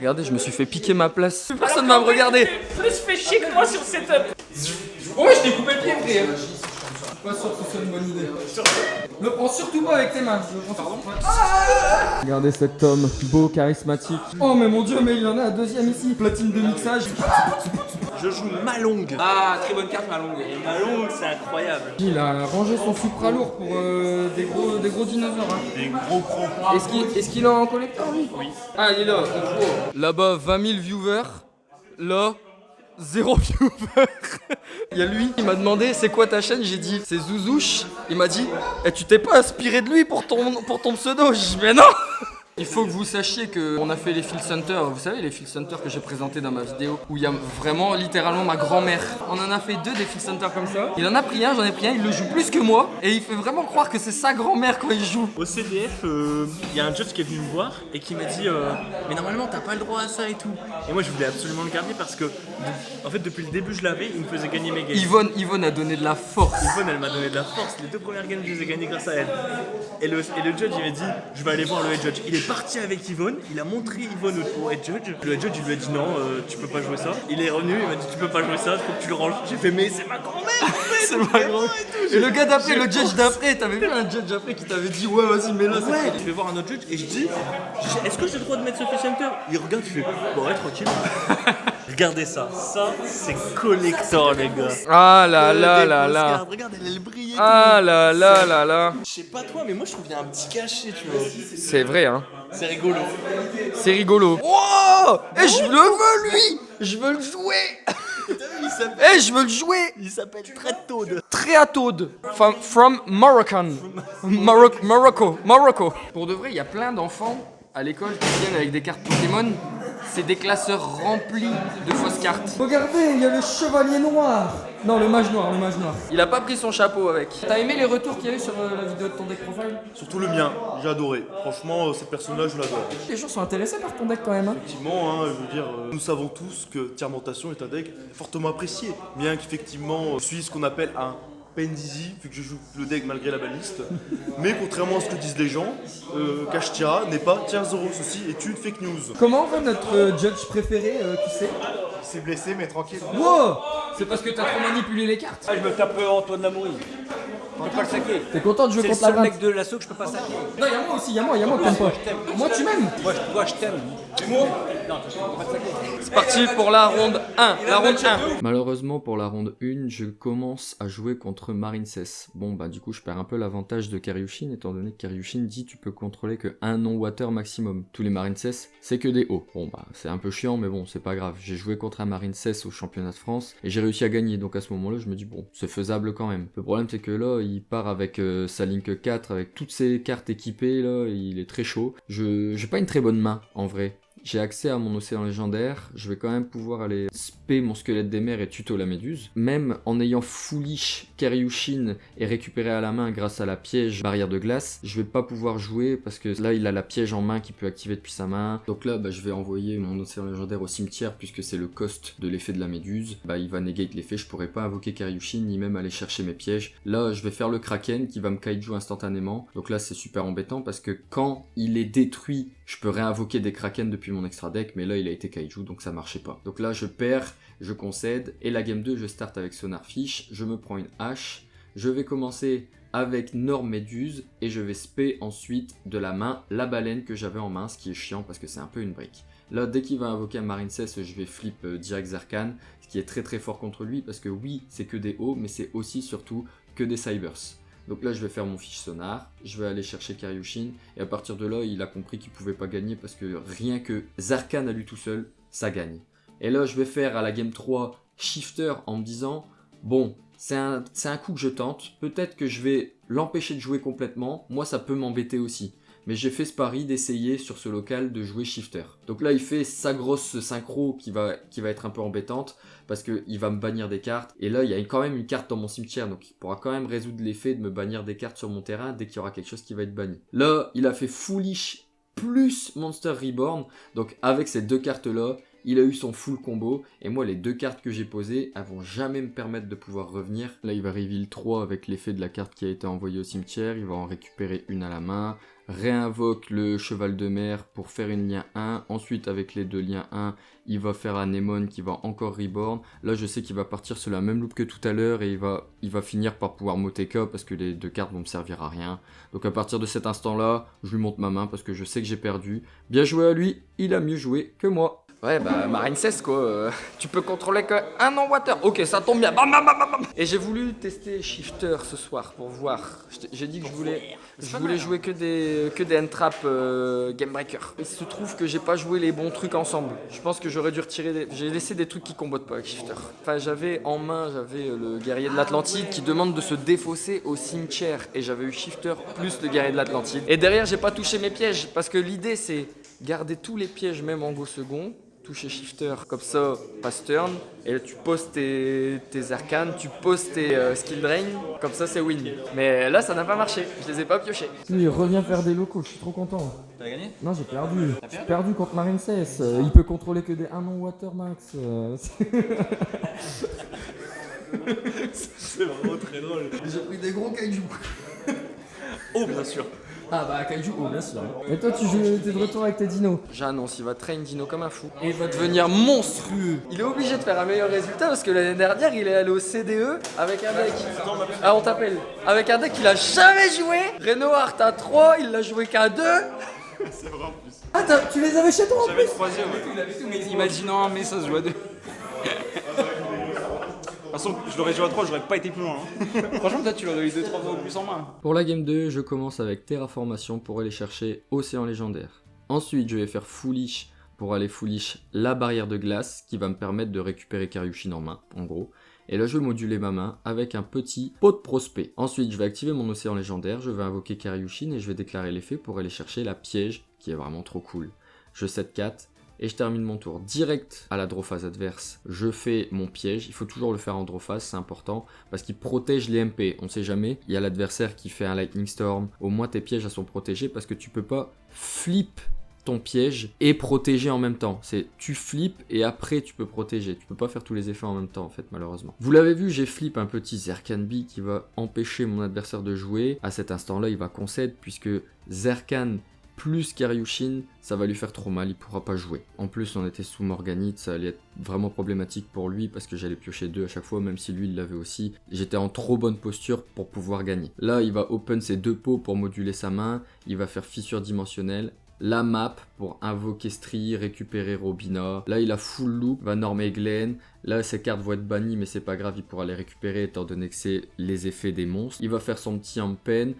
Regardez, je me suis fait piquer ma place. Plus personne va me regarder. Plus fait chier que moi sur setup. Ouais, je t'ai coupé le pied, frère. Je suis pas sûr que ce soit une bonne idée. Le prends surtout pas avec tes mains. Regardez cet homme, beau, charismatique. Oh mais mon dieu, mais il y en a un deuxième ici. Platine de mixage. Je joue Malong. Ah, très bonne carte, Malong. Et Malong, c'est incroyable. Il a rangé son Supra lourd pour des gros dinosaures. Hein. Des gros crampons. Est-ce qu'il a en collector, lui? Oui. Ah, il est là. Là-bas, 20 000 viewers. Là, 0 viewer. Il y a lui, il m'a demandé c'est quoi ta chaîne, j'ai dit c'est Zouzouche. Il m'a dit tu t'es pas inspiré de lui pour ton pseudo. J'ai dit mais non. Il faut que vous sachiez qu'on a fait les Field Center, vous savez les Field Center que j'ai présenté dans ma vidéo où il y a vraiment littéralement ma grand-mère. On en a fait 2 des Field Center comme ça. Il en a pris un, j'en ai pris un, il le joue plus que moi et il fait vraiment croire que c'est sa grand-mère quand il joue. Au CDF, il y a un judge qui est venu me voir et qui m'a dit mais normalement t'as pas le droit à ça et tout. Et moi je voulais absolument le garder parce que en fait depuis le début je l'avais, il me faisait gagner mes games. Yvonne a donné de la force. Yvonne elle m'a donné de la force, les 2 premières games je les ai gagnées grâce à elle. Et le judge il m'a dit je vais aller voir le head judge. Il est parti avec Yvonne, il a montré Yvonne au head judge. Le head judge il lui a dit non tu peux pas jouer ça. Il est revenu, il m'a dit tu peux pas jouer ça, faut que tu le ranges. J'ai fait mais c'est ma grand-mère. C'est ma grand-mère. Et le gars d'après, le judge d'après, t'avais vu un judge d'après qui t'avait dit ouais vas-y mets-le. Ouais, je vais voir un autre judge et je dis est-ce que j'ai le droit de mettre ce Field Center? Il regarde, il fait bon ouais tranquille. Regardez ça, c'est collector les gars. Ah là là là là. Regarde, elle brille. Ah là là là là. Je sais pas toi, mais moi je trouve qu'il y a un petit cachet, tu vois. C'est vrai hein. C'est rigolo. C'est rigolo. Oh et je le veux lui. Je veux le jouer. Eh je veux le jouer. Il s'appelle Trettoad. Tréatode. From Morocco. Pour de vrai, il y a plein d'enfants à l'école qui viennent avec des cartes Pokémon. C'est des classeurs remplis de fausses cartes. Regardez, il y a le chevalier noir. Non, le mage noir. Il a pas pris son chapeau avec. T'as aimé les retours qu'il y a eu sur la vidéo de ton deck profile? Surtout le mien, j'ai adoré. Franchement, cette personne-là, je l'adore. Les gens sont intéressés par ton deck quand même. Hein. Effectivement, je veux dire, nous savons tous que Tiermentation est un deck fortement apprécié. Bien qu'effectivement, je suis ce qu'on appelle un Pendizi, vu que je joue le deck malgré la baliste. Mais contrairement à ce que disent les gens, Kashtira n'est pas tier 0. Ceci est une fake news. Comment va notre judge préféré, qui c'est? Il s'est blessé, mais tranquille. Wow. C'est parce que t'as trop manipulé les cartes. Ah, je me tape Antoine Lamourille. Je peux pas le saquer. T'es content de jouer C'est le contre la seul gratte? mec de l'assaut que je peux pas saquer. Non, y'a moi aussi, y'a moi que t'aimes pas. Moi tu m'aimes. Moi je t'aime. Et moi? Non, je peux pas te saquer. C'est parti pour la ronde 1. Malheureusement pour la ronde 1, je commence à jouer contre Marincess. Bon bah du coup je perds un peu l'avantage de Karyushin étant donné que Karyushin dit tu peux contrôler que un non-water maximum. Tous les Marincess c'est que des hauts. Bon bah c'est un peu chiant mais bon c'est pas grave. J'ai joué contre un Marincess au championnat de France et j'ai réussi à gagner. Donc à ce moment là je me dis bon c'est faisable quand même. Le problème c'est que là il part avec sa Link 4 avec toutes ses cartes équipées là. Il est très chaud. J'ai pas une très bonne main en vrai. J'ai accès à mon océan légendaire, je vais quand même pouvoir aller spé mon squelette des mers et tuto la méduse. Même en ayant foolish Karyushin et récupéré à la main grâce à la piège barrière de glace, je vais pas pouvoir jouer parce que là il a la piège en main qu'il peut activer depuis sa main. Donc là bah, je vais envoyer mon océan légendaire au cimetière puisque c'est le cost de l'effet de la méduse. Bah il va negate l'effet, je pourrais pas invoquer Karyushin ni même aller chercher mes pièges. Là je vais faire le Kraken qui va me kaiju instantanément. Donc là c'est super embêtant parce que quand il est détruit, je peux réinvoquer des Kraken depuis mon extra deck, mais là il a été kaiju donc ça marchait pas. Donc là je perds, je concède, et la game 2 je start avec Sonarfish, je me prends une hache, je vais commencer avec Norme Méduse, et je vais spé ensuite de la main la baleine que j'avais en main, ce qui est chiant parce que c'est un peu une brique. Là dès qu'il va invoquer un Marincess, je vais flip direct Zarkan, ce qui est très très fort contre lui parce que oui c'est que des hauts, mais c'est aussi surtout que des Cybers. Donc là je vais faire mon fiche sonar, je vais aller chercher Karyushin, et à partir de là il a compris qu'il pouvait pas gagner parce que rien que Zarkan à lui tout seul, ça gagne. Et là je vais faire à la game 3 Shifter en me disant bon c'est un coup que je tente, peut-être que je vais l'empêcher de jouer complètement, moi ça peut m'embêter aussi. Mais j'ai fait ce pari d'essayer sur ce local de jouer Shifter. Donc là il fait sa grosse synchro qui va être un peu embêtante parce qu'il va me bannir des cartes. Et là il y a quand même une carte dans mon cimetière, donc il pourra quand même résoudre l'effet de me bannir des cartes sur mon terrain dès qu'il y aura quelque chose qui va être banni. Là il a fait Foolish plus Monster Reborn, donc avec ces 2 cartes là, il a eu son full combo, et moi les 2 cartes que j'ai posées, elles vont jamais me permettre de pouvoir revenir. Là il va reveal 3 avec l'effet de la carte qui a été envoyée au cimetière, il va en récupérer une à la main, réinvoque le cheval de mer pour faire une lien 1, ensuite avec les 2 liens 1, il va faire un Anemone qui va encore reborn. Là je sais qu'il va partir sur la même loupe que tout à l'heure et il va finir par pouvoir Moteka parce que les 2 cartes vont me servir à rien. Donc à partir de cet instant là, je lui monte ma main parce que je sais que j'ai perdu. Bien joué à lui, il a mieux joué que moi. Ouais bah Marine 16 quoi, tu peux contrôler que un non-water. Ok ça tombe bien, bam bam bam bam. Et j'ai voulu tester Shifter ce soir pour voir. J'ai dit que je voulais jouer que des end-trap Game Breaker. Il se trouve que j'ai pas joué les bons trucs ensemble. Je pense que j'aurais dû retirer j'ai laissé des trucs qui combattent pas avec Shifter. Enfin j'avais en main, le guerrier de l'Atlantide qui demande de se défausser au cimetière. Et j'avais eu Shifter plus le guerrier de l'Atlantide. Et derrière j'ai pas touché mes pièges parce que l'idée c'est garder tous les pièges même en go second. Toucher Shifter, comme ça, pass turn, et là tu poses tes arcanes, tu poses tes skill drain, comme ça c'est win. Mais là ça n'a pas marché, je les ai pas piochés. Il revient faire des locaux, je suis trop content. T'as gagné? Non, j'ai perdu. J'ai perdu contre Marine 16. Il peut contrôler que des 1 non-water max. C'est vraiment très drôle. J'ai pris des gros kaiju. Oh, bien sûr. Ah bah kaiju, oh bien sûr. Et toi, t'es de retour avec tes dinos. J'annonce, il va train dino comme un fou. Et il va devenir monstrueux. Il est obligé de faire un meilleur résultat parce que l'année dernière, il est allé au CDE avec un deck. Ah, on t'appelle. Avec un deck qu'il a jamais joué. Renoir, t'as 3, il l'a joué qu'à 2. C'est vrai en plus. Ah, tu les avais chez toi en J'avais plus? le troisième. Il m'a dit non, mais ça se joue à 2. De toute façon, je l'aurais joué à 3, j'aurais pas été plus loin. Hein. Franchement, peut-être tu l'aurais eu 2-3 fois plus en main. Pour la game 2, je commence avec Terraformation pour aller chercher Océan Légendaire. Ensuite, je vais faire Foolish pour aller Foolish la barrière de glace qui va me permettre de récupérer Karyushin en main, en gros. Et là, je vais moduler ma main avec un petit pot de prospect. Ensuite, je vais activer mon Océan Légendaire, je vais invoquer Karyushin et je vais déclarer l'effet pour aller chercher la piège qui est vraiment trop cool. Je 7-4. Et je termine mon tour direct à la draw phase adverse. Je fais mon piège, il faut toujours le faire en draw phase, c'est important, parce qu'il protège les MP, on sait jamais. Il y a l'adversaire qui fait un Lightning Storm, au moins tes pièges sont protégés, parce que tu peux pas flip ton piège et protéger en même temps. C'est tu flippes et après tu peux protéger. Tu peux pas faire tous les effets en même temps en fait malheureusement. Vous l'avez vu, j'ai flip un petit Zerkan B qui va empêcher mon adversaire de jouer. À cet instant-là, il va concéder puisque Zerkan plus Karyushin, ça va lui faire trop mal, il pourra pas jouer. En plus, on était sous Morganite, ça allait être vraiment problématique pour lui parce que j'allais piocher 2 à chaque fois, même si lui il l'avait aussi. J'étais en trop bonne posture pour pouvoir gagner. Là, il va open ses 2 pots pour moduler sa main, il va faire fissure dimensionnelle, la map pour invoquer Stri, récupérer Robina. Là, il a full loop, va normer Glen. Là, ses cartes vont être bannies, mais c'est pas grave, il pourra les récupérer étant donné que c'est les effets des monstres. Il va faire son petit Ampen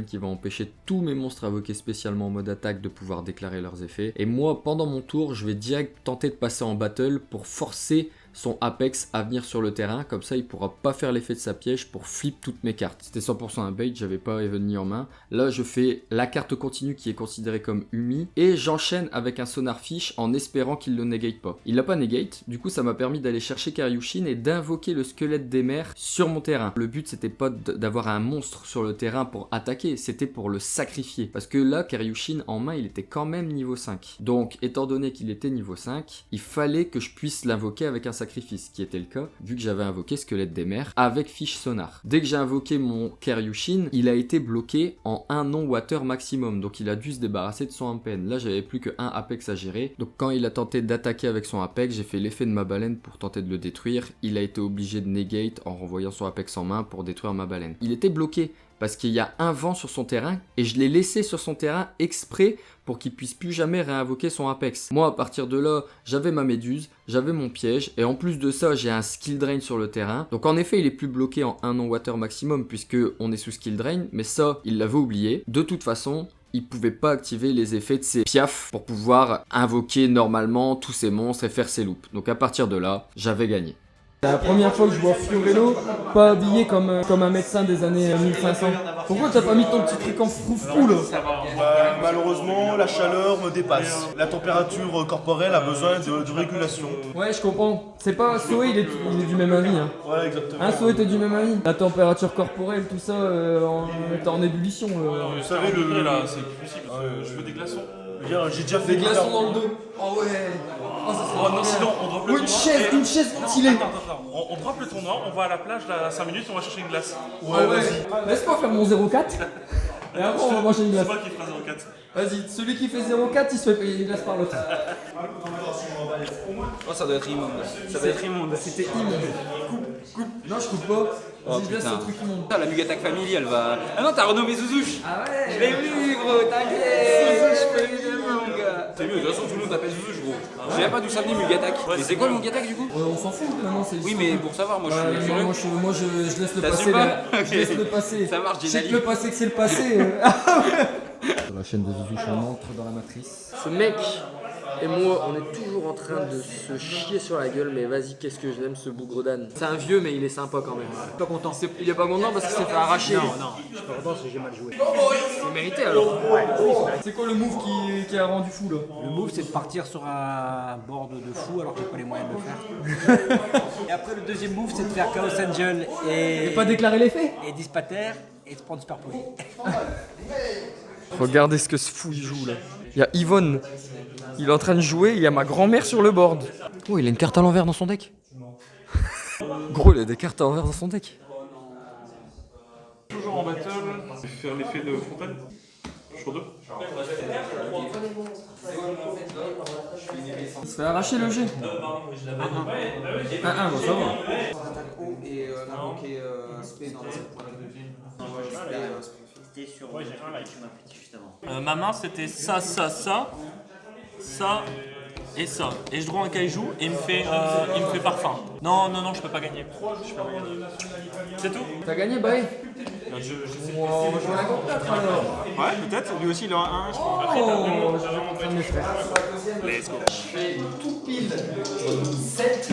qui va empêcher tous mes monstres invoqués spécialement en mode attaque de pouvoir déclarer leurs effets. Et moi, pendant mon tour, je vais direct tenter de passer en battle pour forcer son Apex à venir sur le terrain, comme ça il pourra pas faire l'effet de sa piège pour flip toutes mes cartes. C'était 100% un bait, j'avais pas Even ni en main. Là je fais la carte continue qui est considérée comme Umi, et j'enchaîne avec un Sonarfish en espérant qu'il le negate pas. Il l'a pas negate, du coup ça m'a permis d'aller chercher Karyushin et d'invoquer le squelette des mers sur mon terrain. Le but c'était pas d'avoir un monstre sur le terrain pour attaquer, c'était pour le sacrifier. Parce que là Karyushin en main il était quand même niveau 5. Donc étant donné qu'il était niveau 5, il fallait que je puisse l'invoquer avec un sacrifice, qui était le cas, vu que j'avais invoqué Squelette des Mers avec Fiche Sonar. Dès que j'ai invoqué mon Karyushin, il a été bloqué en 1 non-water maximum, donc il a dû se débarrasser de son Ampen. Là, j'avais plus que 1 Apex à gérer, donc quand il a tenté d'attaquer avec son Apex, j'ai fait l'effet de ma baleine pour tenter de le détruire. Il a été obligé de negate en renvoyant son Apex en main pour détruire ma baleine. Il était bloqué, parce qu'il y a un vent sur son terrain, et je l'ai laissé sur son terrain exprès pour qu'il puisse plus jamais réinvoquer son Apex. Moi, à partir de là, j'avais ma méduse, j'avais mon piège, et en plus de ça, j'ai un skill drain sur le terrain. Donc en effet, il est plus bloqué en 1 non-water maximum, puisque on est sous skill drain, mais ça, il l'avait oublié. De toute façon, il pouvait pas activer les effets de ses piafs pour pouvoir invoquer normalement tous ses monstres et faire ses loops. Donc à partir de là, j'avais gagné. C'est la première fois que je vois Fiorello pas habillé comme un médecin des années 1500. Pourquoi t'as pas mis ton petit truc en froufrou là? Malheureusement, la chaleur me dépasse. La température corporelle a besoin de régulation. Ouais, je comprends. C'est pas Soé, il est du même avis. Hein, Ouais, exactement. Soé, t'es du même avis. La température corporelle, tout ça, t'es en ébullition. Vous savez, le là, c'est plus possible. Je veux des glaçons. J'ai déjà fait Des glaçons dans le dos. Oh ouais. Oh, ça Oh non, sinon on drop le Ou tournoi. une chaise ventilée. Attends. On drop le tournoi, on va à la plage là, à 5 minutes, on va chercher une glace. Ouais, vas-y. Laisse-moi faire mon 0,4. Et après, on va manger une glace. C'est moi qui ferai 0,4. Vas-y, celui qui fait 0,4, il se fait payer une glace par l'autre. Oh, ça doit être immonde. Ça va être immonde. C'était immonde. Coupe. Non, je coupe pas. Oh, Vas-y, je laisse putain. ce truc immonde. Putain, la Mugatak Family, elle va. Ah non, t'as renommé Zouzouche. Ah ouais. Je l'ai vu, gros, t'inquiète. Zouzouche, évidemment, mon gars. C'est mieux, de toute façon, tout le monde t'appelle Zouzouche, gros. Je sais même pas d'où ça venait Mugatak. Mais c'est quoi le Mugatak du coup? On s'en fout maintenant, c'est Oui, mais pour savoir, moi je suis curieux. moi, je laisse le T'assumes passer. pas là. Ok. Je laisse le passer. Ça marche, Je sais que Jenali. le passé que c'est le passé. Sur la chaîne de Zouzouche, on entre dans la matrice. Ce mec et moi, on est toujours en train de se chier sur la gueule, mais vas-y, qu'est-ce que je l'aime ce bougre d'âne. C'est un vieux, mais il est sympa quand même. Pas content. Il est pas content parce qu'il s'est fait arracher. Non, je suis pas content parce que j'ai mal joué. C'est mérité alors. C'est quoi le move qui a rendu fou là? Le move, c'est de partir sur un board de fou alors que j'ai pas les moyens de le faire. Et après, le deuxième move, c'est de faire Chaos Angel et Pas déclarer les faits? et Dispater et de prendre Super Poly. Regardez ce que ce fou il joue là. Il y a Yvonne. Il est en train de jouer, il y a ma grand-mère sur le board. Oh, il a une carte à l'envers dans son deck. Gros, il a des cartes à l'envers dans son deck. Toujours en battle. Faire l'effet de fontaine. Sur 2. Il se fait arracher le G. 1-1, bon, ça va. Ma main c'était ça et ça. Et je drois un kaiju et il me fait parfum. Non, je peux pas gagner. C'est tout? T'as gagné, bye. Je sais. On va jouer à la contre alors. Ouais, peut-être. Lui aussi, il a un 1, je crois. Oh, je vais comprendre mes frères. Let's go. Je fais tout pile 7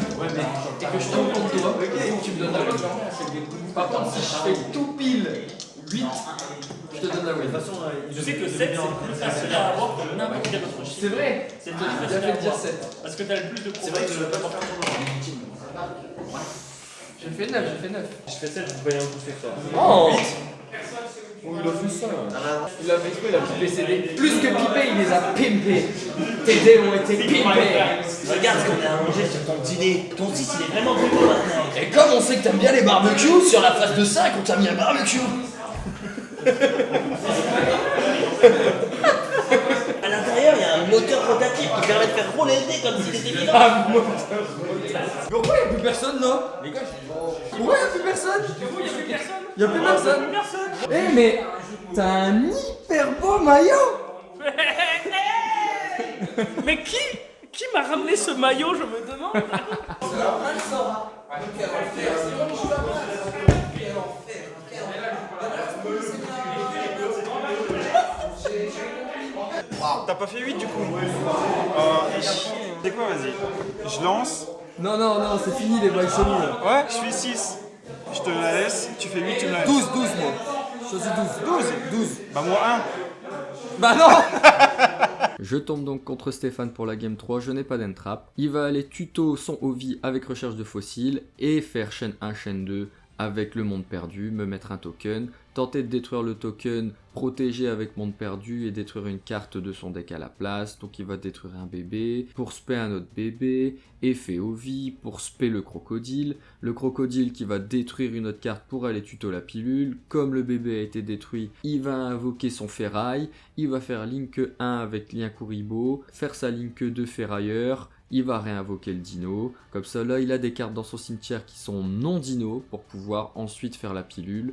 et que je tombe contre toi, tu me donnes la win. Par contre, si je fais tout pile 8, je te donne la win. Je sais que 7 c'est le plus facile à avoir que n'importe quel autre chiffre. C'est vrai. C'est le Tu plus as facile fait à dire avoir. 7. Parce que t'as le plus de probabilité de pas porter ton nom. J'ai fait 9, j'ai fait 9. Je fais 7, je vais rien bouffer ça. Oh, il a fait ça. Il a fait exprès, il a pipé ses dés. Plus que pipé, il les a pimpés. Tes dés ont été pimpés. Regarde ce qu'on a mangé sur ton dîner. Ton 6 il est vraiment plus beau maintenant. Et comme on sait que t'aimes bien les barbecues, sur la phase de 5, on t'a mis un barbecue. À l'intérieur, il y a un moteur rotatif qui permet de faire rouler le dé comme s'il était vivant. Mais pourquoi il n'y a plus personne là? Les gars, pourquoi il n'y a plus personne? Il n'y a plus personne. Eh mais t'as un hyper beau maillot. Mais qui m'a ramené ce maillot, je me demande? T'as pas fait 8 du coup? C'est quoi, vas-y. Je lance. Non, c'est fini les bails chelous là. Ouais, je fais 6. Je te la laisse. Tu fais 8, tu me la laisses. 12 moi. Je choisis 12. Bah, moi 1. Bah non. Je tombe donc contre Stéphane pour la game 3, je n'ai pas d'entrap. Il va aller tuto son OV avec recherche de fossiles et faire chaîne 1, chaîne 2 avec le monde perdu, me mettre un token, tenter de détruire le token, protéger avec monde perdu et détruire une carte de son deck à la place. Donc il va détruire un bébé, pour spé un autre bébé, effet OV, pour spé le crocodile qui va détruire une autre carte pour aller tuto la pilule. Comme le bébé a été détruit, il va invoquer son ferraille, il va faire Link 1 avec Lien Kuribo, faire sa Link 2 ferrailleur, il va réinvoquer le dino. Comme ça là il a des cartes dans son cimetière qui sont non dino pour pouvoir ensuite faire la pilule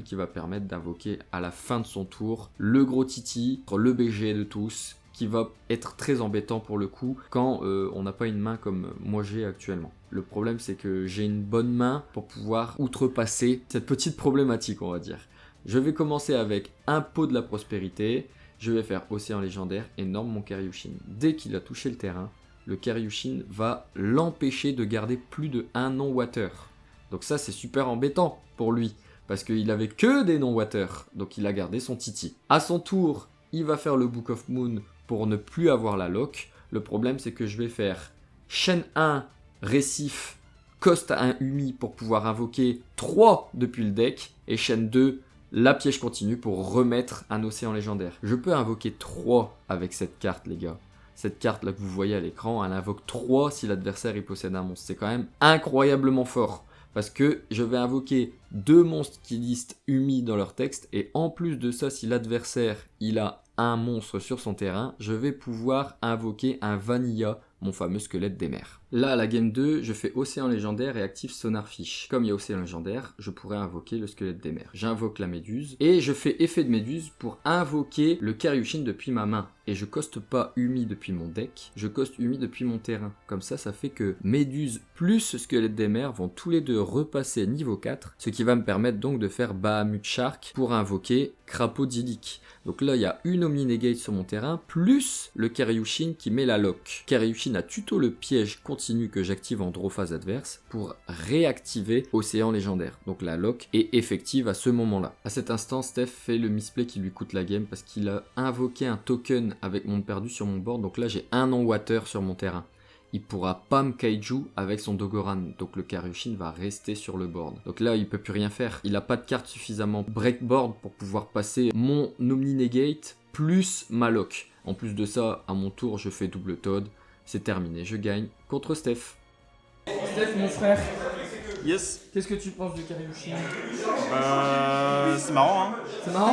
qui va permettre d'invoquer à la fin de son tour le gros titi, le BG de tous, qui va être très embêtant pour le coup quand on n'a pas une main comme moi j'ai actuellement. Le problème c'est que j'ai une bonne main pour pouvoir outrepasser cette petite problématique, on va dire. Je vais commencer avec un pot de la prospérité, je vais faire Océan légendaire, énorme mon Karyushin. Dès qu'il a touché le terrain, le Karyushin va l'empêcher de garder plus de un non-water. Donc ça c'est super embêtant pour lui, parce qu'il avait que des non-water, donc il a gardé son titi. À son tour, il va faire le Book of Moon pour ne plus avoir la lock. Le problème c'est que je vais faire chaîne 1, récif, coste à un Umi pour pouvoir invoquer 3 depuis le deck, et chaîne 2, la piège continue pour remettre un océan légendaire. Je peux invoquer 3 avec cette carte, les gars. Cette carte là que vous voyez à l'écran, elle invoque 3 si l'adversaire il possède un monstre. C'est quand même incroyablement fort. Parce que je vais invoquer 2 monstres qui listent Umi dans leur texte. Et en plus de ça, si l'adversaire il a un monstre sur son terrain, je vais pouvoir invoquer un Vanilla, mon fameux squelette des mers. Là, à la game 2, je fais Océan légendaire et active Sonarfish. Comme il y a Océan légendaire, je pourrais invoquer le squelette des mers. J'invoque la méduse et je fais effet de méduse pour invoquer le Karyushin depuis ma main. Et je coste pas Umi depuis mon deck, je coste Umi depuis mon terrain. Comme ça fait que méduse plus squelette des mers vont tous les deux repasser niveau 4, ce qui va me permettre donc de faire Bahamut Shark pour invoquer Crapaud d'Ilic. Donc là, il y a une Omni-Negate sur mon terrain, plus le Karyushin qui met la lock. Karyushin a tuto le piège continu que j'active en draw phase adverse pour réactiver Océan légendaire. Donc la lock est effective à ce moment-là. À cet instant, Steph fait le misplay qui lui coûte la game parce qu'il a invoqué un token avec monde perdu sur mon board. Donc là, j'ai un non-water sur mon terrain. Il pourra pas me kaiju avec son Dogoran, donc le Karyushin va rester sur le board. Donc là, il peut plus rien faire. Il a pas de carte suffisamment breakboard pour pouvoir passer mon Omni-Negate plus ma lock. En plus de ça, à mon tour, je fais double Toad. C'est terminé, je gagne contre Steph. Steph, mon frère, Yes. qu'est-ce que tu penses du Karyushin? C'est marrant, hein. C'est marrant.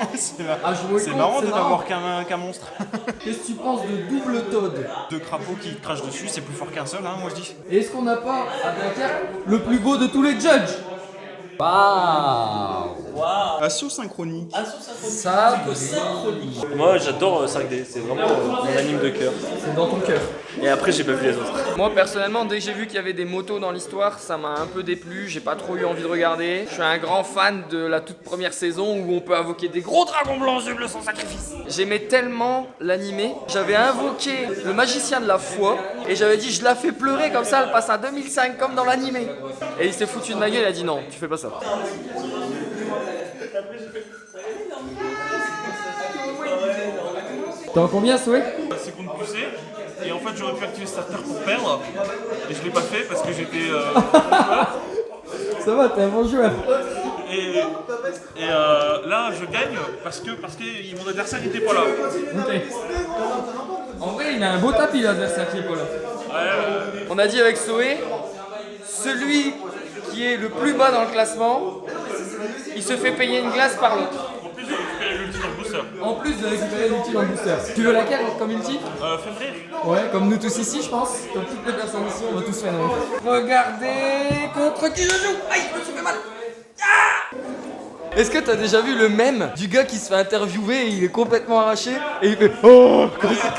À jouer C'est contre, marrant de c'est n'avoir qu'un monstre. Qu'est-ce que tu penses de double Toad? 2 crapauds qui crachent dessus, c'est plus fort qu'un seul, hein, moi je dis. Et est-ce qu'on n'a pas à Dunkerque le plus beau de tous les judges? Waouh! Assaut synchronique. Ça, Moi j'adore 5D, c'est vraiment mon anime de cœur. c'est dans ton cœur. Et après j'ai pas vu les autres. Moi personnellement, dès que j'ai vu qu'il y avait des motos dans l'histoire, ça m'a un peu déplu, j'ai pas trop eu envie de regarder. Je suis un grand fan de la toute première saison où on peut invoquer des gros dragons blancs yeux bleus sans sacrifice. J'aimais tellement l'animé, j'avais invoqué le magicien de la foi et j'avais dit je la fais pleurer comme ça, elle passe à 2005 comme dans l'animé. Et il s'est foutu de ma gueule, il a dit non, tu fais pas ça. T'es en combien, Souhait? C'est contre poussé, et en fait j'aurais pu activer starter pour perdre, et je l'ai pas fait parce que j'étais Ça va, t'es un bon joueur. et là je gagne parce que mon adversaire n'était pas là. Ok. En vrai, il a un beau tapis, l'adversaire qui est pas là. On a dit avec Soé, celui qui est le plus bas dans le classement, il se fait payer une glace par l'autre. En plus j'ai récupéré l'ulti dans le booster. En plus de récupérer l'ulti dans le booster. Tu veux laquelle comme ulti? Fenrir. Ouais, comme nous tous ici, je pense. Comme toutes les personnes ici, on va tous faire un. Regardez contre qui je joue. Aïe, je me suis fait mal. Est-ce que t'as déjà vu le mème du gars qui se fait interviewer et il est complètement arraché et il fait oh comme ça.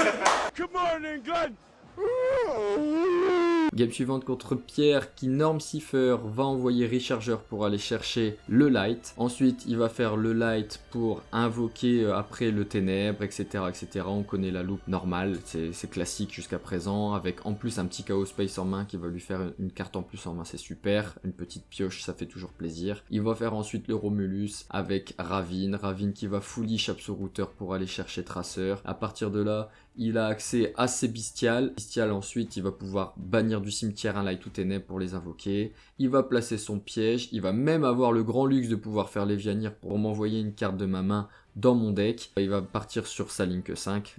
Game suivante contre Pierre qui norme Cipher va envoyer Recharger pour aller chercher le light. Ensuite il va faire le light pour invoquer après le ténèbre, etc. etc. On connaît la loupe normale, c'est classique jusqu'à présent, avec en plus un petit Chaos Space en main qui va lui faire une carte en plus en main, c'est super. Une petite pioche, ça fait toujours plaisir. Il va faire ensuite le Romulus avec Ravine qui va fullish Absol-Router pour aller chercher Tracer. À partir de là, il a accès à ses bestiales. Ensuite, il va pouvoir bannir du cimetière un light ou ténèbres pour les invoquer. Il va placer son piège. Il va même avoir le grand luxe de pouvoir faire Lévianir pour m'envoyer une carte de ma main dans mon deck. Il va partir sur sa Link 5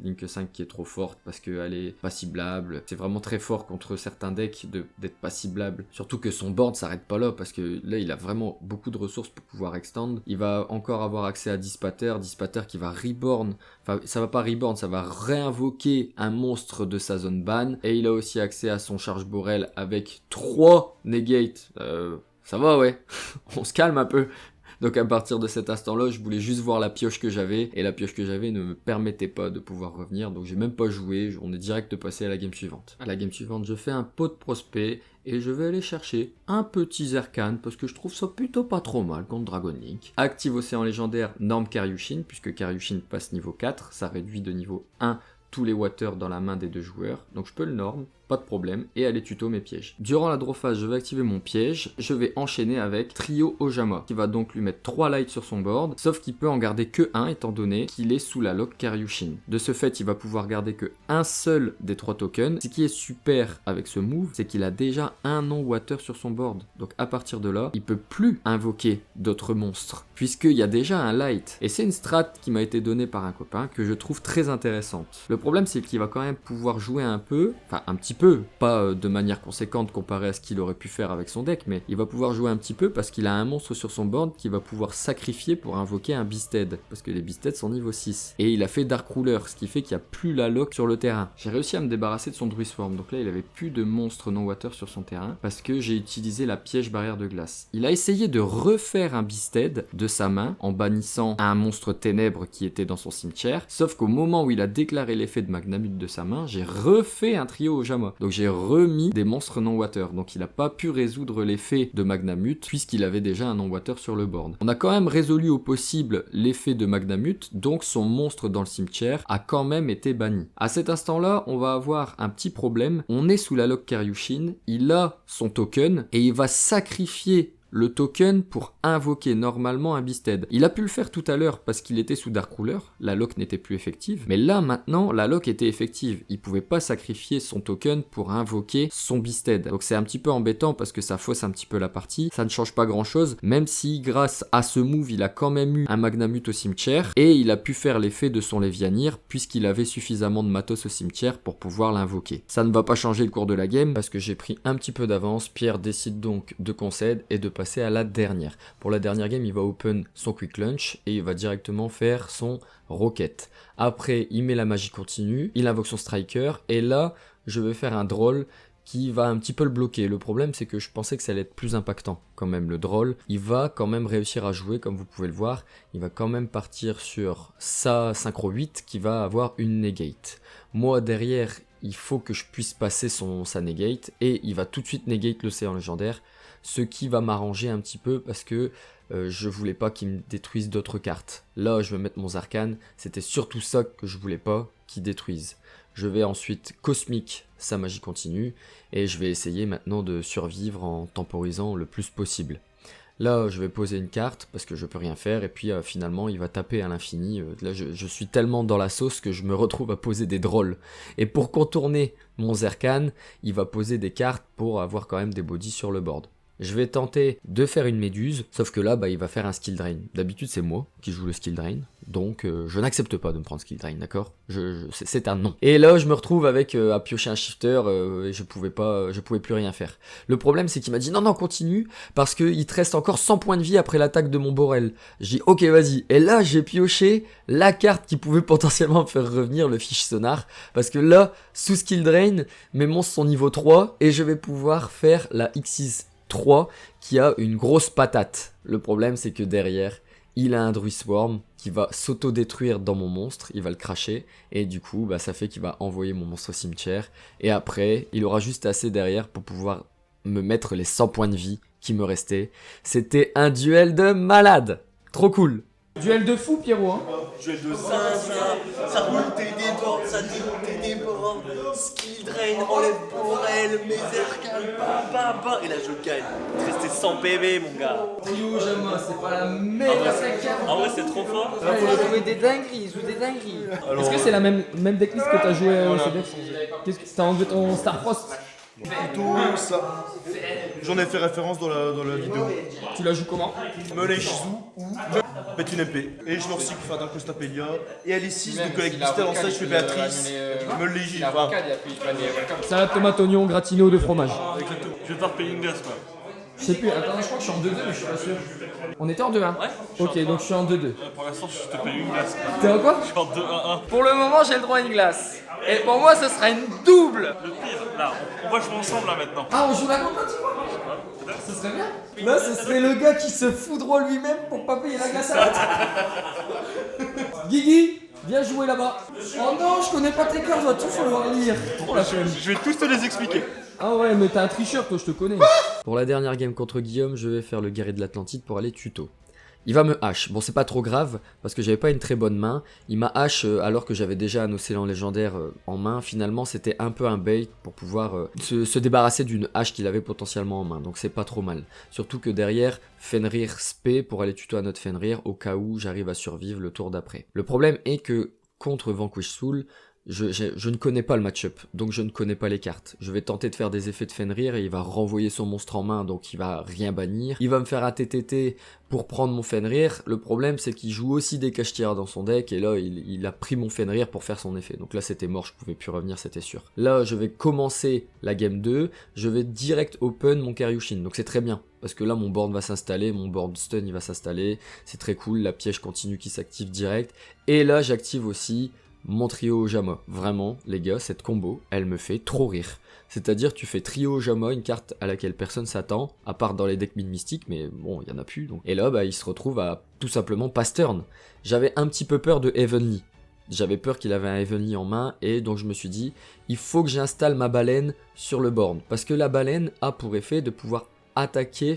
qui est trop forte parce qu'elle est passiblable. C'est vraiment très fort contre certains decks d'être passiblable. Surtout que son board s'arrête pas là parce que là il a vraiment beaucoup de ressources pour pouvoir extend. Il va encore avoir accès à Dispater qui va reborn. Enfin ça va pas reborn, ça va réinvoquer un monstre de sa zone ban. Et il a aussi accès à son charge Borel avec 3 negate. Ça va ouais, on se calme un peu. Donc à partir de cet instant-là, je voulais juste voir la pioche que j'avais, et la pioche que j'avais ne me permettait pas de pouvoir revenir, donc j'ai même pas joué, on est direct passé à la game suivante. À la game suivante, je fais un pot de prospect, et je vais aller chercher un petit Zerkan, parce que je trouve ça plutôt pas trop mal contre Dragon Link. Active Océan légendaire, norme Karyushin, puisque Karyushin passe niveau 4, ça réduit de niveau 1 tous les water dans la main des deux joueurs, donc je peux le norme. pas de problème, et aller tuto mes pièges. Durant la draw phase, je vais activer mon piège, je vais enchaîner avec Trio Ojama, qui va donc lui mettre 3 lights sur son board, sauf qu'il peut en garder que 1 étant donné qu'il est sous la lock Karyushin. De ce fait, il va pouvoir garder que un seul des 3 tokens. Ce qui est super avec ce move, c'est qu'il a déjà un non-water sur son board. Donc à partir de là, il peut plus invoquer d'autres monstres, puisqu'il y a déjà un light. Et c'est une strat qui m'a été donnée par un copain que je trouve très intéressante. Le problème, c'est qu'il va quand même pouvoir jouer un peu, enfin un petit peu, pas de manière conséquente comparé à ce qu'il aurait pu faire avec son deck, mais il va pouvoir jouer un petit peu parce qu'il a un monstre sur son board qui va pouvoir sacrifier pour invoquer un Beasted, parce que les Beasted sont niveau 6. Et il a fait Dark Ruler, ce qui fait qu'il n'y a plus la lock sur le terrain. J'ai réussi à me débarrasser de son Druisform, donc là il avait plus de monstres non-water sur son terrain, parce que j'ai utilisé la piège barrière de glace. Il a essayé de refaire un Beasted de sa main, en bannissant un monstre ténèbres qui était dans son cimetière, sauf qu'au moment où il a déclaré l'effet de Magnamut de sa main, j'ai refait un trio Ojama. Donc j'ai remis des monstres non-water, donc il n'a pas pu résoudre l'effet de Magnamut, puisqu'il avait déjà un non-water sur le board. On a quand même résolu au possible l'effet de Magnamut, donc son monstre dans le cimetière a quand même été banni. À cet instant-là, on va avoir un petit problème. On est sous la lock Karyushin, il a son token et il va sacrifier le token pour invoquer normalement un Beasted. Il a pu le faire tout à l'heure parce qu'il était sous Dark Ruler, la lock n'était plus effective, mais là maintenant la lock était effective, il pouvait pas sacrifier son token pour invoquer son Beasted. Donc c'est un petit peu embêtant parce que ça fausse un petit peu la partie, ça ne change pas grand chose, même si grâce à ce move il a quand même eu un Magnamut au cimetière et il a pu faire l'effet de son Lévianir puisqu'il avait suffisamment de matos au cimetière pour pouvoir l'invoquer. Ça ne va pas changer le cours de la game parce que j'ai pris un petit peu d'avance, Pierre décide donc de concède et de passer à la dernière. Pour la dernière game, il va open son quick lunch et il va directement faire son rocket. Après, il met la magie continue, il invoque son striker et là, je vais faire un droll qui va un petit peu le bloquer. Le problème, c'est que je pensais que ça allait être plus impactant quand même. Le droll, il va quand même réussir à jouer, comme vous pouvez le voir. Il va quand même partir sur sa synchro 8 qui va avoir une negate. Moi, derrière, il faut que je puisse passer sa negate et il va tout de suite negate l'océan légendaire. Ce qui va m'arranger un petit peu parce que je voulais pas qu'il me détruise d'autres cartes. Là, je vais mettre mon Zarkhan, c'était surtout ça que je voulais pas qu'il détruise. Je vais ensuite Cosmic sa magie continue et je vais essayer maintenant de survivre en temporisant le plus possible. Là, je vais poser une carte parce que je peux rien faire et puis finalement, il va taper à l'infini. Là, je suis tellement dans la sauce que je me retrouve à poser des drolls. Et pour contourner mon Zarkhan, il va poser des cartes pour avoir quand même des bodies sur le board. Je vais tenter de faire une méduse, sauf que là, il va faire un skill drain. D'habitude, c'est moi qui joue le skill drain, donc je n'accepte pas de me prendre skill drain, d'accord ? C'est un non. Et là, je me retrouve avec à piocher un shifter et je pouvais plus rien faire. Le problème, c'est qu'il m'a dit non, continue, parce qu'il te reste encore 100 points de vie après l'attaque de mon Borel. J'ai dit ok, vas-y. Et là, j'ai pioché la carte qui pouvait potentiellement me faire revenir, le fiche sonar, parce que là, sous skill drain, mes monstres sont niveau 3 et je vais pouvoir faire la X6 3 qui a une grosse patate. Le problème, c'est que derrière, il a un Druisworm qui va s'auto-détruire dans mon monstre, il va le cracher, et du coup, ça fait qu'il va envoyer mon monstre au cimetière, et après, il aura juste assez derrière pour pouvoir me mettre les 100 points de vie qui me restaient. C'était un duel de malade. Trop cool. Duel de fou, Pierrot, hein. Duel de Ça remontait des bords, ça démontait des bords. Skill drain, enlève Borel, mes Zarkhan, et là je gagne. Il te restait 100 PV, mon gars. Trio Ojama, c'est pas la meilleure carte. En vrai, c'est trop fort. Il a joué des dingueries, il joue des dingueries. Est-ce que c'est la même decklist que t'as joué ce deck? Qu'est-ce que t'as enlevé ton Star Frost? Plutôt ça. J'en ai fait référence dans la vidéo. Tu la joues comment? Melee Shizu ou pète une MP. Et je leur cycle faire d'un Costapelia. Et elle est 6, donc avec Bistel en stage, je fais Béatrice. Melee Shizu. Salade, tomate, oignon, gratiné de fromage. Je vais faire payer une glace, quoi. Je sais plus, attends, je crois que je suis en 2-2, mais je suis pas sûr. On était en 2-1? Ouais. Ok, donc je suis en 2-2. Pour l'instant, je te paye une glace. T'es en quoi? Je suis en 2-1-1. Pour le moment, j'ai le droit à une glace. Et pour moi, ce sera une double. Le pire, là, on va jouer ensemble là maintenant. Ah, on joue la compétition? Ce serait bien. Là, ce serait le gars qui se foudroie lui-même pour pas payer la glace à l'autre. Guigui, viens jouer là-bas. Oh non, je connais pas tes cartes, je dois tout falloir lire. Trop la chaîne. Je vais tous te les expliquer. Ah ouais, mais t'es un tricheur, toi, je te connais. Pour la dernière game contre Guillaume, je vais faire le guerrier de l'Atlantide pour aller tuto. Il va me hache. Bon, c'est pas trop grave parce que j'avais pas une très bonne main. Il m'a hache alors que j'avais déjà un océan légendaire en main. Finalement, c'était un peu un bait pour pouvoir se débarrasser d'une hache qu'il avait potentiellement en main. Donc c'est pas trop mal. Surtout que derrière, Fenrir spé pour aller tuto à notre Fenrir au cas où j'arrive à survivre le tour d'après. Le problème est que contre Vanquish Soul, je ne connais pas le match-up, donc je ne connais pas les cartes. Je vais tenter de faire des effets de Fenrir et il va renvoyer son monstre en main, donc il va rien bannir. Il va me faire un TTT pour prendre mon Fenrir. Le problème, c'est qu'il joue aussi des cache-tirs dans son deck, et là, il a pris mon Fenrir pour faire son effet. Donc là, c'était mort, je pouvais plus revenir, c'était sûr. Là, je vais commencer la game 2, je vais direct open mon Karyushin, donc c'est très bien. Parce que là, mon board va s'installer, mon board stun, il va s'installer. C'est très cool, la piège continue qui s'active direct. Et là, j'active aussi mon trio Ojama. Vraiment, les gars, cette combo, elle me fait trop rire. C'est-à-dire, tu fais trio Ojama, une carte à laquelle personne s'attend, à part dans les decks mid mystiques, mais bon, il y en a plus. Donc. Et là, bah, il se retrouve à tout simplement pass turn. J'avais un petit peu peur de Heavenly. J'avais peur qu'il avait un Heavenly en main, et donc je me suis dit, il faut que j'installe ma baleine sur le board. Parce que la baleine a pour effet de pouvoir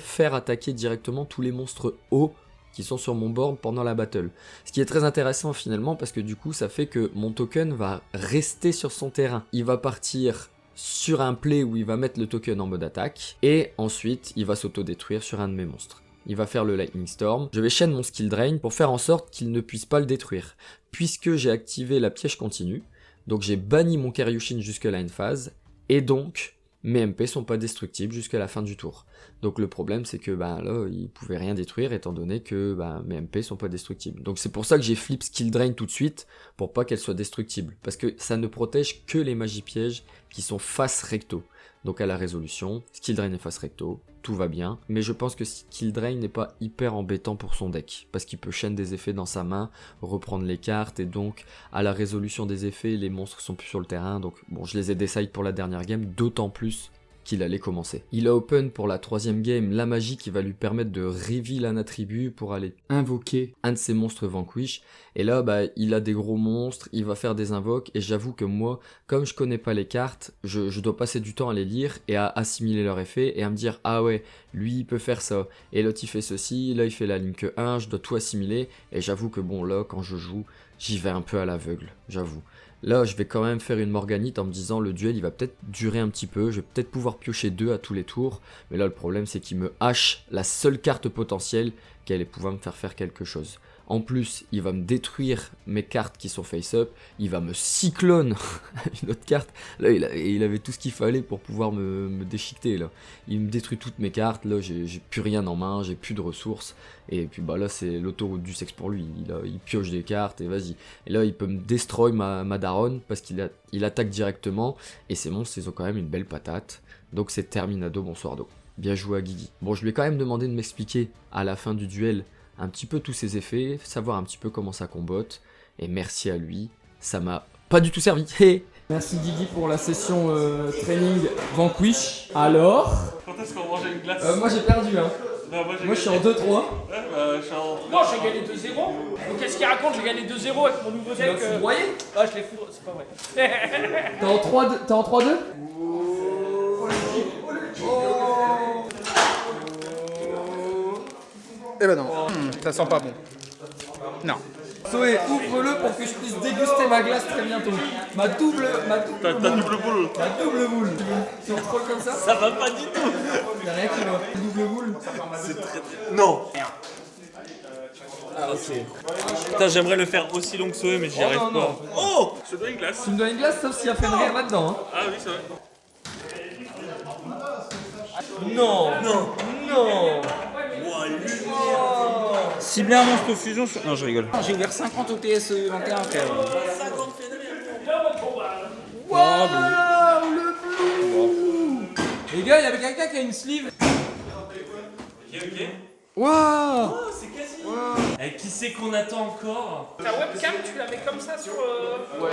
faire attaquer directement tous les monstres hauts qui sont sur mon board pendant la battle. Ce qui est très intéressant finalement parce que du coup ça fait que mon token va rester sur son terrain. Il va partir sur un play où il va mettre le token en mode attaque et ensuite il va s'auto-détruire sur un de mes monstres. Il va faire le Lightning Storm. Je vais chaîne mon skill drain pour faire en sorte qu'il ne puisse pas le détruire. Puisque j'ai activé la piège continue, donc j'ai banni mon Karyushin jusqu'à la end phase et donc mes MP sont pas destructibles jusqu'à la fin du tour. Donc le problème c'est que bah là il pouvait rien détruire étant donné que bah, mes MP sont pas destructibles. Donc c'est pour ça que j'ai flip skill drain tout de suite pour pas qu'elle soit destructible. Parce que ça ne protège que les magies pièges qui sont face recto. Donc à la résolution, skill drain et face recto, tout va bien. Mais je pense que skill drain n'est pas hyper embêtant pour son deck. Parce qu'il peut chaîner des effets dans sa main, reprendre les cartes et donc à la résolution des effets, les monstres sont plus sur le terrain. Donc bon, je les ai decide pour la dernière game, d'autant plus qu'il allait commencer. Il a open pour la troisième game la magie qui va lui permettre de reveal un attribut pour aller invoquer un de ses monstres Vanquish. Et là, bah, il a des gros monstres, il va faire des invoques, et j'avoue que moi, comme je connais pas les cartes, je dois passer du temps à les lire et à assimiler leur effet et à me dire, ah ouais, lui il peut faire ça, et l'autre il fait ceci, là il fait la Link 1, je dois tout assimiler, et j'avoue que bon là, quand je joue, j'y vais un peu à l'aveugle, j'avoue. Là, je vais quand même faire une Morganite en me disant le duel, il va peut-être durer un petit peu. Je vais peut-être pouvoir piocher 2 à tous les tours. Mais là, le problème, c'est qu'il me hache la seule carte potentielle qui allait pouvoir me faire quelque chose. En plus, il va me détruire mes cartes qui sont face-up. Il va me cyclone une autre carte. Là, il avait tout ce qu'il fallait pour pouvoir me déchiqueter. Là. Il me détruit toutes mes cartes. Là, j'ai plus rien en main. J'ai plus de ressources. Et puis bah là, c'est l'autoroute du sexe pour lui. Il pioche des cartes et vas-y. Et là, il peut me destroy ma daronne parce qu'il attaque directement. Et ces monstres, ils ont quand même une belle patate. Donc c'est terminado, bonsoir do. Bien joué à Guigui. Bon, je lui ai quand même demandé de m'expliquer à la fin du duel un petit peu tous ses effets, savoir un petit peu comment ça combotte, et merci à lui, ça m'a pas du tout servi. Hey. Merci Guigui pour la session training Vanquish. Alors Quand est-ce qu'on mange une glace moi j'ai perdu hein. Non, Moi je suis en 2-3. Ouais, bah, je suis en... Non, j'ai gagné 2-0. Donc qu'est-ce qu'il raconte? J'ai gagné 2-0 avec mon nouveau deck. Vous voyez Ah, je l'ai fou, c'est pas vrai. T'es en 3-2 T'es en 3-2 Eh ben non, ça sent pas bon. Non. Zoé, ouvre-le pour que je puisse déguster ma glace très bientôt. Ma double T'as double boule. Ma double boule. Si on troll comme ça, Ça va pas du tout. y'a rien qui va. Double boule. Non. Ah, ok. Putain, j'aimerais le faire aussi long que Zoé, mais j'y arrive non, pas. non. Oh, Je te dois une glace. Tu me donnes une glace sauf s'il y a Fenrir là-dedans. Hein. Ah oui, c'est vrai. non. Non. Non. Ouah, lumière. Cibler un monstre fusion sur... Non, je rigole. J'ai ouvert 50 OTS 21 frère. 50 Waouh, le blue. Les gars, il y avait quelqu'un qui a une sleeve. Waouh. Oh, c'est quasi. Eh, qui c'est qu'on attend encore? Ta webcam, tu la mets comme ça sur. Ouais.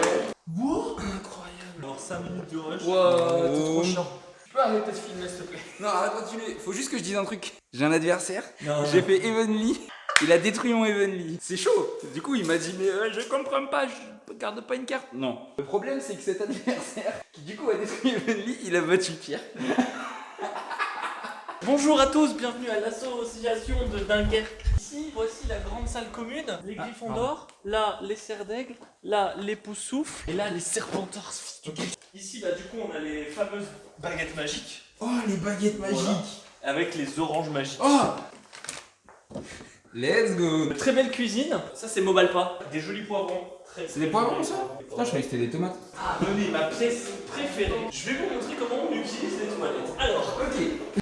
Wow, incroyable. Alors 5 minutes de rush. Waouh, t'es trop chiant. Tu peux arrêter de filmer s'il te plaît. Non, arrête de continuer. Faut juste que je dise un truc. J'ai un adversaire. Non. J'ai fait Evenly. Il a détruit mon Evenly. C'est chaud. Du coup, il m'a dit, mais je comprends pas, je garde pas une carte. Non. Le problème, c'est que cet adversaire, qui du coup a détruit Evenly, il a battu Pierre. Bonjour à tous, bienvenue à l'association de Dunkerque. Ici, voici la grande salle commune. Les griffons d'or, là les cerfs d'aigle, là les poussoufles et là les serpentards. Ici, bah du coup, on a les fameuses baguettes magiques. Oh, les baguettes magiques. Voilà. Avec les oranges magiques. Oh, Let's go. Très belle cuisine. Ça, c'est Mobalpa. Des jolis poivrons. C'est des poivrons ça? Putain, je croyais que c'était des tomates. Ah, venez, ma pièce préférée. Je vais vous montrer comment on utilise les toilettes. Alors, ok.